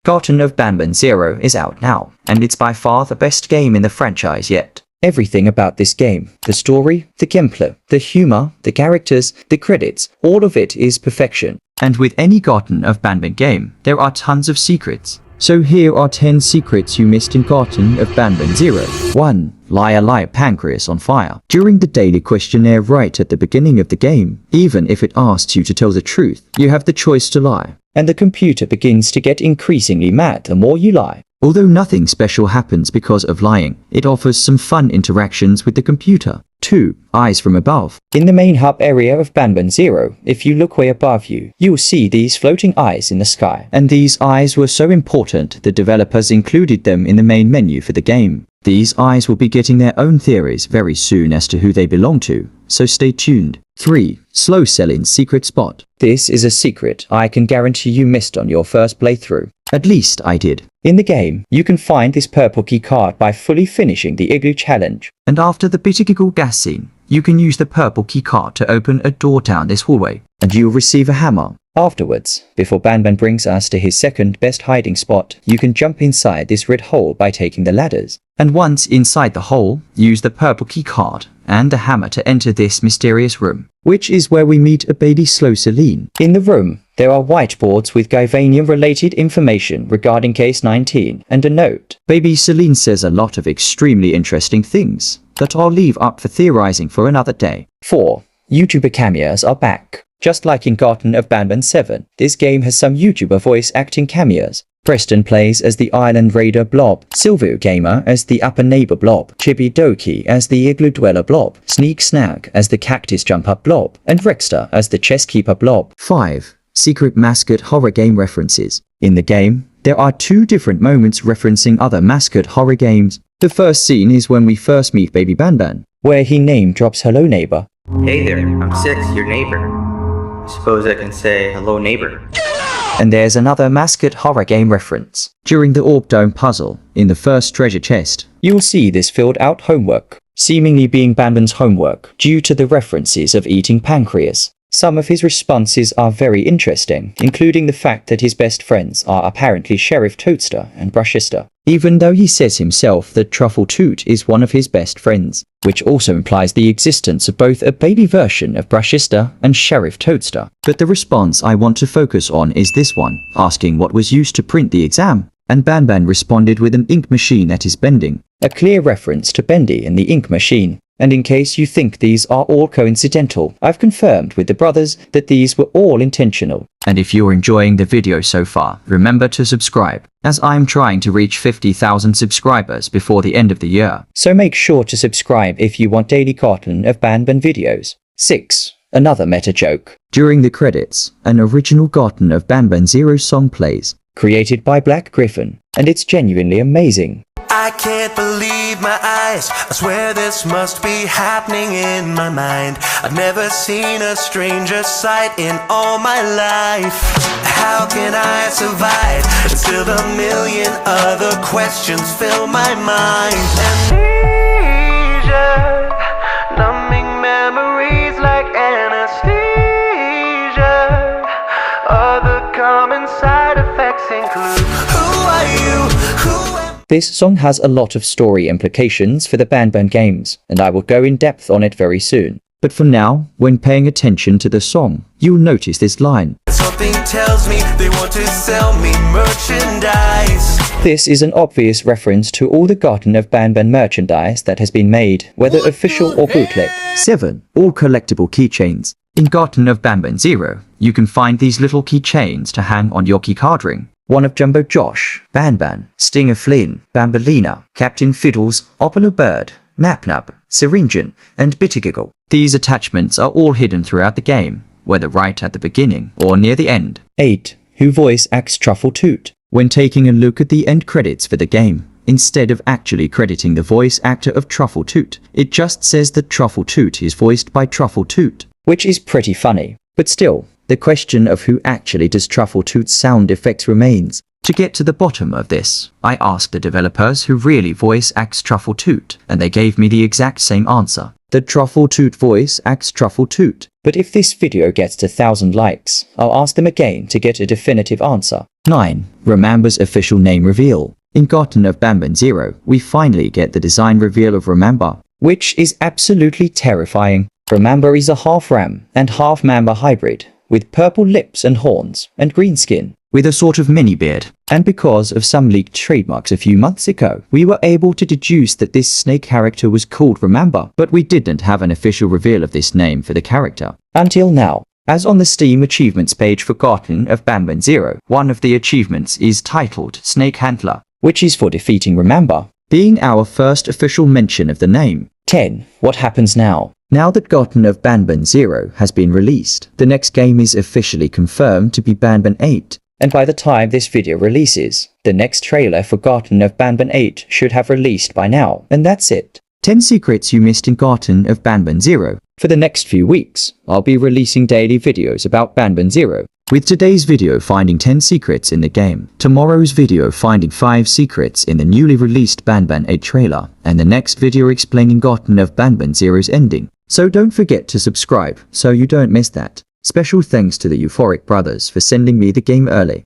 Garten of Banban 0 is out now, and it's by far the best game in the franchise yet. Everything about this game, the story, the gameplay, the humor, the characters, the credits, all of it is perfection. And with any Garten of Banban game, there are tons of secrets. So here are 10 secrets you missed in Garten of Banban 0. 1. Light pancreas on fire. During the daily questionnaire right at the beginning of the game, even if it asks you to tell the truth, you have the choice to lie. And the computer begins to get increasingly mad the more you lie. Although nothing special happens because of lying, it offers some fun interactions with the computer. 2. Eyes from above. In the main hub area of Banban 0, if you look way above you, you'll see these floating eyes in the sky. And these eyes were so important, the developers included them in the main menu for the game. These eyes will be getting their own theories very soon as to who they belong to, so stay tuned. 3. Slow Seline's secret spot. This is a secret I can guarantee you missed on your first playthrough. At least I did. In the game, you can find this purple key card by fully finishing the Igloo challenge. And after the Bittigigal gas scene, you can use the purple key card to open a door down this hallway, and you'll receive a hammer. Afterwards, before Bandman brings us to his second best hiding spot, you can jump inside this red hole by taking the ladders. And once inside the hole, use the purple key card and the hammer to enter this mysterious room, which is where we meet a baby slow Seline. In the room, there are whiteboards with Guyvanium-related information regarding Case 19 and a note. Baby Seline says a lot of extremely interesting things that I'll leave up for theorizing for another day. 4. YouTuber cameos are back. Just like in Garten of Banban 7, this game has some YouTuber voice acting cameos. Preston plays as the Island Raider Blob, Silvio Gamer as the Upper Neighbor Blob, Chibi Doki as the Igloo Dweller Blob, Sneak Snag as the Cactus Jumper Blob, and Rexter as the Chess Keeper Blob. 5. Secret mascot horror game references. In the game, there are 2 different moments referencing other mascot horror games. The first scene is when we first meet Baby Bandman, where he name drops Hello Neighbor. Hey there, I'm 6, your neighbor. Suppose I can say hello neighbor. And there's another mascot horror game reference. During the Orb Dome puzzle, in the first treasure chest, you'll see this filled out homework, seemingly being Bandman's homework due to the references of eating pancreas. Some of his responses are very interesting, including the fact that his best friends are apparently Sheriff Toadster and Brushista, even though he says himself that Truffle Toot is one of his best friends, which also implies the existence of both a baby version of Brushista and Sheriff Toadster. But the response I want to focus on is this one, asking what was used to print the exam, and Bandman responded with an ink machine that is bending, a clear reference to Bendy and the ink machine. And in case you think these are all coincidental, I've confirmed with the brothers that these were all intentional. And if you're enjoying the video so far, remember to subscribe, as I'm trying to reach 50,000 subscribers before the end of the year. So make sure to subscribe if you want daily Garten of Banban videos. 6. Another meta joke. During the credits, an original Garten of Banban 0 song plays, created by Black Griffin, and it's genuinely amazing. I can't believe my eyes, I swear this must be happening in my mind. I've never seen a stranger sight in all my life. How can I survive until the million other questions fill my mind? Amnesia, numbing memories like anesthesia. Other common side effects include, who are you? This song has a lot of story implications for the Bandman games, and I will go in depth on it very soon. But for now, when paying attention to the song, you'll notice this line. Something tells me they want to sell me merchandise. This is an obvious reference to all the Garten of Banban merchandise that has been made, whether official or bootleg. 7. All collectible keychains. In Garten of Banban 0, you can find these little keychains to hang on your keycard ring. One of Jumbo Josh, Bandman, Stinger Flynn, Bambalina, Captain Fiddles, Opala Bird, Napnap, Syringan, and Bittigigal. These attachments are all hidden throughout the game, whether right at the beginning or near the end. 8. Who voice acts Truffle Toot? When taking a look at the end credits for the game, instead of actually crediting the voice actor of Truffle Toot, it just says that Truffle Toot is voiced by Truffle Toot, which is pretty funny. But still, the question of who actually does Truffle Toot's sound effects remains. To get to the bottom of this, I asked the developers who really voice acts Truffle Toot, and they gave me the exact same answer. The Truffle Toot voice acts Truffle Toot. But if this video gets to 1,000 likes, I'll ask them again to get a definitive answer. 9. Remamba's official name reveal. In Garten of Banban 0, we finally get the design reveal of Remamba, which is absolutely terrifying. Remamba is a half ram and half mamba hybrid, with purple lips and horns, and green skin, with a sort of mini beard. And because of some leaked trademarks a few months ago, we were able to deduce that this snake character was called Remamba, but we didn't have an official reveal of this name for the character. Until now. As on the Steam achievements page for Garten of Banban 0, one of the achievements is titled Snake Handler, which is for defeating Remamba, being our first official mention of the name. 10. What happens now? Now that Garten of Banban 0 has been released, the next game is officially confirmed to be Bandman 8. And by the time this video releases, the next trailer for Garten of Banban 8 should have released by now. And that's it. 10 secrets you missed in Garten of Banban 0. For the next few weeks, I'll be releasing daily videos about Bandman 0. With today's video finding 10 secrets in the game, tomorrow's video finding 5 secrets in the newly released Bandman 8 trailer, and the next video explaining Garten of Banban 0's ending. So don't forget to subscribe so you don't miss that. Special thanks to the Euphoric brothers for sending me the game early.